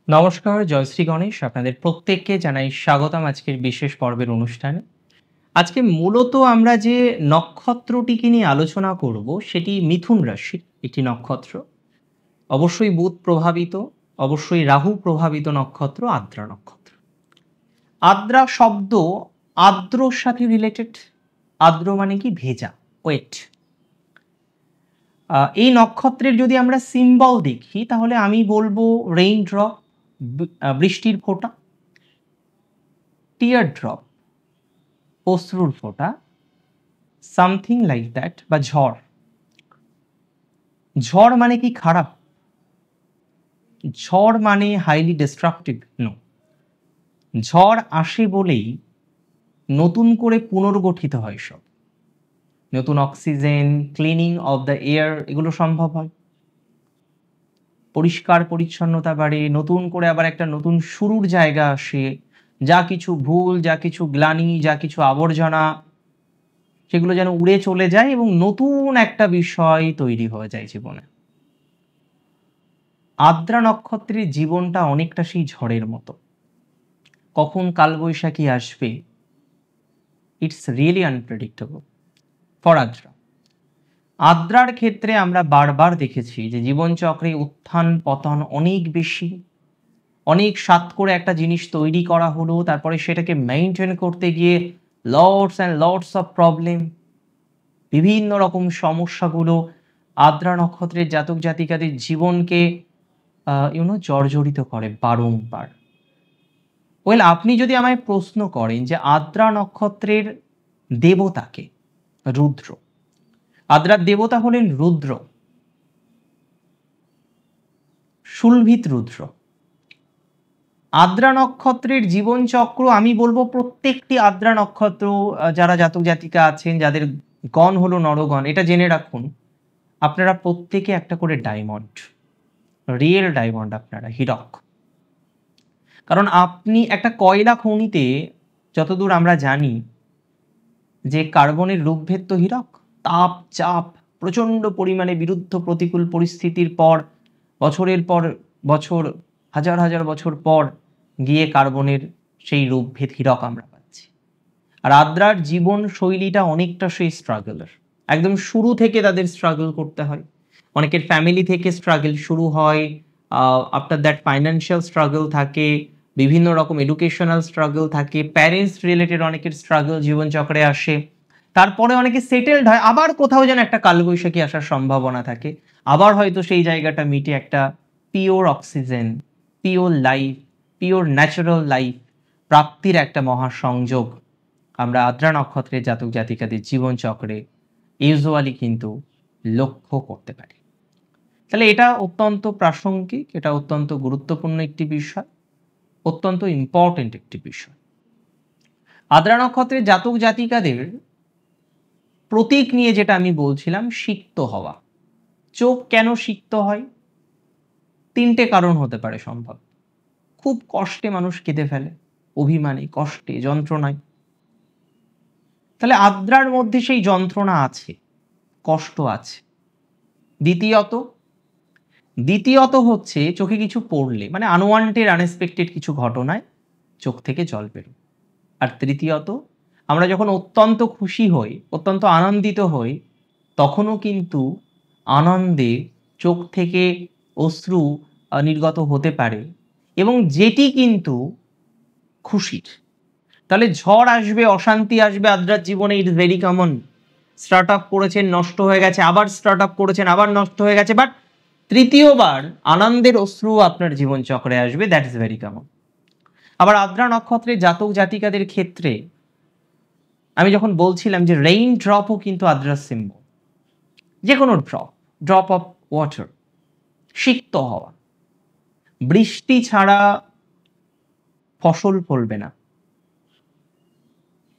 নমস্কার, জয়শ্রী গণেশ। আপনাদের প্রত্যেককে জানাই স্বাগতম আজকের বিশেষ পর্বের অনুষ্ঠানে। আজকে মূলত আমরা যে নক্ষত্রটিকে নিয়ে আলোচনা করব সেটি মিথুন রাশির একটি নক্ষত্র। অবশ্যই বুধ প্রভাবিত, অবশ্যই রাহু প্রভাবিত নক্ষত্র আদ্রা নক্ষত্র। আদ্রা শব্দ আর্দ্রর সাথে রিলেটেড। আর্দ্র মানে কি? ভেজা, ওয়েট। এই নক্ষত্রের যদি আমরা সিম্বল দেখি তাহলে আমি বলবো রেইন ড্রপ, বৃষ্টির ফোঁটা, টিয়ার ড্রপ, অশ্রুর ফোঁটা, সামথিং লাইক দ্যাট, বা ঝড়। ঝড় মানে কি খারাপ? ঝড় মানে হাইলি ডিস্ট্রাকটিভ? নো। ঝড় আসে বলেই নতুন করে পুনর্গঠিত হয় সব। নতুন oxygen, cleaning of the air, এগুলো সম্ভব হয়। পরিষ্কার পরিচ্ছন্নতা বাড়ে, নতুন করে আবার একটা নতুন শুরুর জায়গা আসে। যা কিছু ভুল, যা কিছু গ্লানি, যা কিছু আবর্জনা, সেগুলো যেন উড়ে চলে যায় এবং নতুন একটা বিষয় তৈরি হয়ে যায় জীবনে। আদ্রা নক্ষত্রের জীবনটা অনেকটা সেই ঝড়ের মতো। কখন কালবৈশাখী আসবে, it's really unpredictable for Ardra. আদ্রার ক্ষেত্রে আমরা বারবার দেখেছি যে জীবনচক্রে উত্থান পতন অনেক বেশি। অনেক সাত করে একটা জিনিস তৈরি করা হলো, তারপরে সেটাকে মেইনটেইন করতে গিয়ে lots and lots of problem, বিভিন্ন রকম সমস্যাগুলো আদ্রা নক্ষত্রের জাতক জাতিকাদের জীবনকে জর্জরিত করে বারংবার। ওয়েল, আপনি যদি আমায় প্রশ্ন করেন যে আদ্রা নক্ষত্রের দেবতাকে, রুদ্র। আদ্রার দেবতা হলেন রুদ্র, শুলভিত রুদ্র। আদ্রা নক্ষত্রের জীবনচক্র আমি বলবো প্রত্যেকটি আদ্রা নক্ষত্র, যারা জাতক জাতিকা আছেন, যাদের গণ হলো নরগণ, এটা জেনে রাখুন আপনারা প্রত্যেকে একটা করে ডায়মন্ড, রিয়েল ডায়মন্ড, আপনারা হীরক। কারণ আপনি একটা কয়লা খনিতে, যতদূর আমরা জানি, যে কার্বনের রূপভেদ তো হীরক। তাপ, চাপ, প্রচণ্ড পরিমাণে বিরুদ্ধ প্রতিকূল পরিস্থিতির পর, বছরের পর বছর, হাজার হাজার বছর পর গিয়ে কার্বনের সেই রূপভেদ হীরক আমরা পাচ্ছি। আর আদ্রার জীবন শৈলীটা অনেকটা সেই স্ট্রাগলের। একদম শুরু থেকে তাদের স্ট্রাগল করতে হয়। অনেকের ফ্যামিলি থেকে স্ট্রাগল শুরু হয়, আফটার দ্যাট ফাইন্যান্সিয়াল স্ট্রাগল থাকে, বিভিন্ন রকম এডুকেশনাল স্ট্রাগল থাকে, প্যারেন্টস রিলেটেড অনেকের স্ট্রাগল জীবনচক্রে আসে। তারপরে অনেকে সেটেলড হয়, আবার কোথাও যেন একটা কালবৈশাখী আসার সম্ভাবনা থাকে, আবার হয়তো সেই জায়গাটা মিটে একটা pure oxygen, pure life, pure natural life প্রাপ্তির একটা মহাসংযোগ আমরা আদ্রা নক্ষত্রের জাতক জাতিকাদের জীবনচক্রে ইউজুয়ালি কিন্তু লক্ষ্য করতে পারি। তাহলে এটা অত্যন্ত প্রাসঙ্গিক, এটা অত্যন্ত গুরুত্বপূর্ণ একটি বিষয়, অত্যন্ত ইম্পর্টেন্ট একটি বিষয়। আদ্রা নক্ষত্রের জাতক জাতিকাদের প্রতীক নিয়ে যেটা আমি বলছিলাম, সিক্ত হওয়া। চোখ কেন সিক্ত হয়? তিনটে কারণ হতে পারে সম্ভব। খুব কষ্টে মানুষ কেঁদে ফেলে, অভিমানে, কষ্টে, যন্ত্রণায়। তাহলে আদ্রার মধ্যে সেই যন্ত্রণা আছে, কষ্ট আছে। দ্বিতীয়ত হচ্ছে চোখে কিছু পড়লে, মানে আনওয়ান্টেড আনএক্সপেক্টেড কিছু ঘটনায় চোখ থেকে জল বেরোয়। আর তৃতীয়ত, আমরা যখন অত্যন্ত খুশি হই, অত্যন্ত আনন্দিত হই, তখনও কিন্তু আনন্দে চোখ থেকে অশ্রু নির্গত হতে পারে, এবং যেটি কিন্তু খুশির। তাহলে ঝড় আসবে, অশান্তি আসবে আদ্রার জীবনে, it is very common. Start up করেছেন, নষ্ট হয়ে গেছে, আবার স্টার্ট আপ করেছেন, আবার নষ্ট হয়ে গেছে, বাট তৃতীয়বার আনন্দের অশ্রু আপনার জীবন চক্রে আসবে, দ্যাট ইজ ভেরি কমন। আবার আদ্রা নক্ষত্রের জাতক জাতিকাদের ক্ষেত্রে আমি যখন বলছিলাম যে রেইন ড্রপও কিন্তু আদ্রার সিম্বল। যে কোনো ড্রপ অফ ওয়াটার, সিক্ত হওয়া। বৃষ্টি ছাড়া ফসল ফলবে না,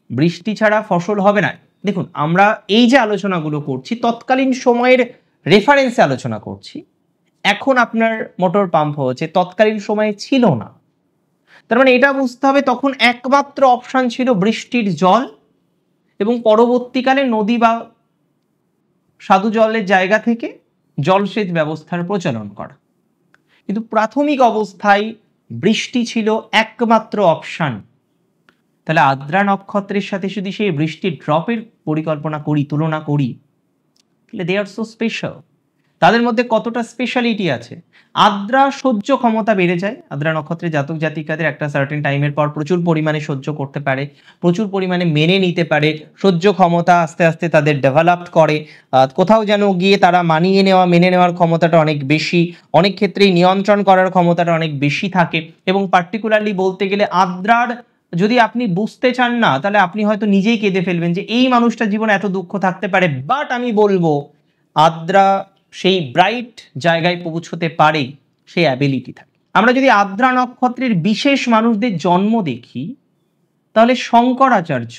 বৃষ্টি ছাড়া ফসল হবে না। দেখুন, আমরা এই যে আলোচনাগুলো করছি তৎকালীন সময়ের রেফারেন্সে আলোচনা করছি। এখন আপনার মোটর পাম্প হচ্ছে, তৎকালীন সময়ে ছিল না। তার মানে এটা বুঝতে হবে তখন একমাত্র অপশন ছিল বৃষ্টির জল, এবং পরবর্তীকালে নদী বা স্বাদু জলের জায়গা থেকে জলসেচ ব্যবস্থার প্রচলন করা। কিন্তু প্রাথমিক অবস্থায় বৃষ্টি ছিল একমাত্র অপশান। তাহলে আদ্রা নক্ষত্রের সাথে যদি সেই বৃষ্টির ড্রপের পরিকল্পনা করি, তুলনা করি, তাহলে দে আর সো স্পেশাল। তাদের মধ্যে কতটা স্পেশালিটি আছে। আদ্রা সহ্য ক্ষমতা বেড়ে যায়। আদ্রা নক্ষত্রের জাতক জাতিকাদের একটা সার্টেন টাইমের পর প্রচুর পরিমাণে সহ্য করতে পারে, প্রচুর পরিমাণে মেনে নিতে পারে, সহ্য ক্ষমতা আস্তে আস্তে তাদের ডেভেলপ করে। কোথাও যেন গিয়ে তারা মানিয়ে নেওয়া, মেনে নেওয়ার ক্ষমতাটা অনেক বেশি, অনেক ক্ষেত্রেই নিয়ন্ত্রণ করার ক্ষমতাটা অনেক বেশি থাকে। এবং পার্টিকুলারলি বলতে গেলে আদ্রার যদি আপনি বুঝতে চান না, তাহলে আপনি হয়তো নিজেই কেঁদে ফেলবেন যে এই মানুষটার জীবনে এত দুঃখ থাকতে পারে। বাট আমি বলবো আদ্রা সেই ব্রাইট জায়গায় পৌঁছতে পারে, সেই অ্যাবিলিটি থাকে। আমরা যদি আদ্রা নক্ষত্রের বিশেষ মানুষদের জন্ম দেখি, তাহলে শঙ্করাচার্য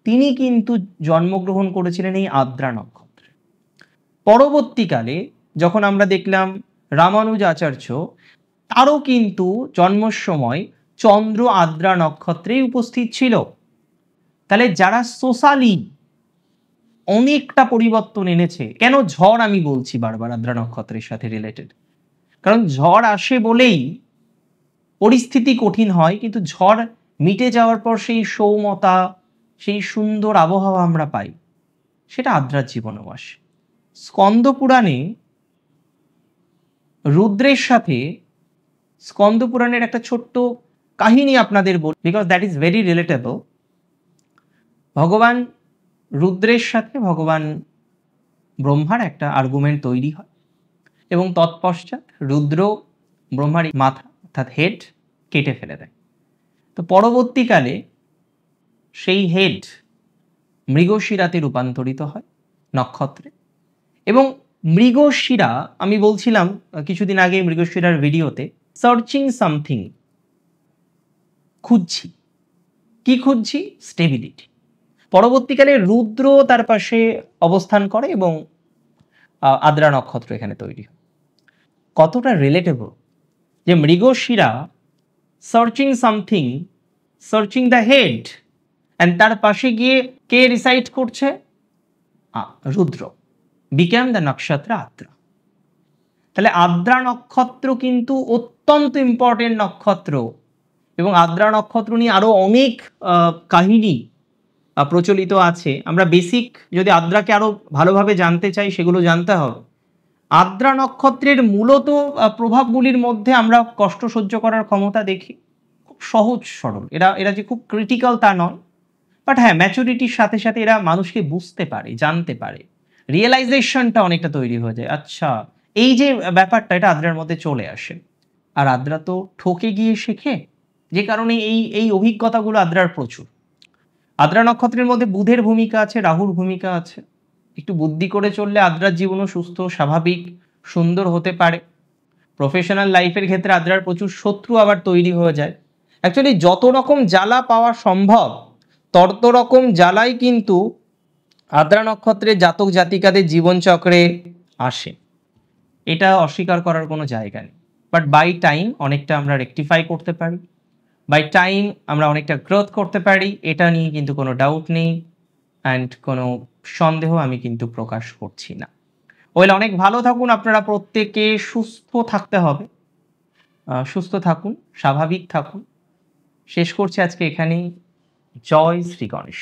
তিনি কিন্তু জন্মগ্রহণ করেছিলেন এই আদ্রা নক্ষত্রে। পরবর্তীকালে যখন আমরা দেখলাম রামানুজ আচার্য, তারও কিন্তু জন্মের সময় চন্দ্র আদ্রা নক্ষত্রেই উপস্থিত ছিল। তাহলে যারা সোশ্যালি অনেকটা পরিবর্তন এনেছে, কেন ঝড় আমি বলছি বারবার আদ্রা নক্ষত্রের সাথে রিলেটেড, কারণ ঝড় আসে বলেই পরিস্থিতি কঠিন হয়, কিন্তু ঝড় মিটে যাওয়ার পর সেই সৌমতা, সেই সুন্দর আবহাওয়া আমরা পাই, সেটা আদ্রার জীবনেও আসে। স্কন্দ পুরাণে রুদ্রের সাথে, স্কন্দ পুরাণের একটা ছোট্ট কাহিনী আপনাদের বলি, because that is very relatable. ভগবান রুদ্রের সাথে ভগবান ব্রহ্মার একটা আর্গুমেন্ট তৈরি হয় এবং তৎপশ্চাৎ রুদ্র ব্রহ্মার মাথা অর্থাৎ হেড কেটে ফেলে দেয়। তো পরবর্তীকালে সেই হেড মৃগশিরাতে রূপান্তরিত হয় নক্ষত্রে। এবং মৃগশিরা, আমি বলছিলাম কিছুদিন আগে মৃগশিরার ভিডিওতে, সার্চিং সামথিং, খুঁজছি। কি খুঁজছি? স্টেবিলিটি। পরবর্তীকালে রুদ্র তার পাশে অবস্থান করে এবং আদ্রা নক্ষত্র এখানে তৈরি হয়। কতটা রিলেটেবল যে Mrigashira searching something, searching the head, and তার পাশে গিয়ে কে রিসাইড করছে? রুদ্র বিকেম দ্য নক্ষত্র আদ্রা। তাহলে আদ্রা নক্ষত্র কিন্তু অত্যন্ত ইম্পর্টেন্ট নক্ষত্র, এবং আদ্রা নক্ষত্র নিয়ে আরো অনেক কাহিনী প্রচলিত আছে। আমরা বেসিক যদি আদ্রাকে আরো ভালোভাবে জানতে চাই, সেগুলো জানতে হবে। আদ্রা নক্ষত্রের মূলত প্রভাবগুলির মধ্যে আমরা কষ্ট সহ্য করার ক্ষমতা দেখি, খুব সহজ সরল। এরা যে খুব ক্রিটিক্যাল তা নয়, বাট হ্যাঁ, ম্যাচুরিটির সাথে সাথে এরা মানুষকে বুঝতে পারে, জানতে পারে, রিয়েলাইজেশনটা অনেকটা তৈরি হয়ে যায়। আচ্ছা, এই যে ব্যাপারটা, এটা আদ্রার মধ্যে চলে আসে। আর আদ্রা তো ঠকে গিয়ে শেখে, যে কারণে এই অভিজ্ঞতাগুলো আদ্রার প্রচুর। আদ্রা নক্ষত্রের মধ্যে বুধের ভূমিকা আছে, রাহুর ভূমিকা আছে। একটু বুদ্ধি করে চললে আদ্রার জীবনও সুস্থ, স্বাভাবিক, সুন্দর হতে পারে। প্রফেশনাল লাইফের ক্ষেত্রে আদ্রার প্রচুর শত্রু আবার তৈরি হয়ে যায়। অ্যাকচুয়ালি যত রকম জ্বালা পাওয়া সম্ভব, তত রকম জ্বালাই কিন্তু আদ্রা নক্ষত্রের জাতক জাতিকাদের জীবনচক্রে আসে, এটা অস্বীকার করার কোনো জায়গা নেই। বাট বাই টাইম অনেকটা আমরা রেকটিফাই করতে পারি, বাই টাইম আমরা অনেকটা গ্রোথ করতে পারি, এটা নিয়ে কিন্তু কোনো ডাউট নেই, অ্যান্ড কোনো সন্দেহ আমি কিন্তু প্রকাশ করছি না। ওয়েল, অনেক ভালো থাকুন আপনারা প্রত্যেকে, সুস্থ থাকতে হবে, সুস্থ থাকুন, স্বাভাবিক থাকুন। শেষ করছি আজকে এখানেই। জয় শ্রী গণেশ।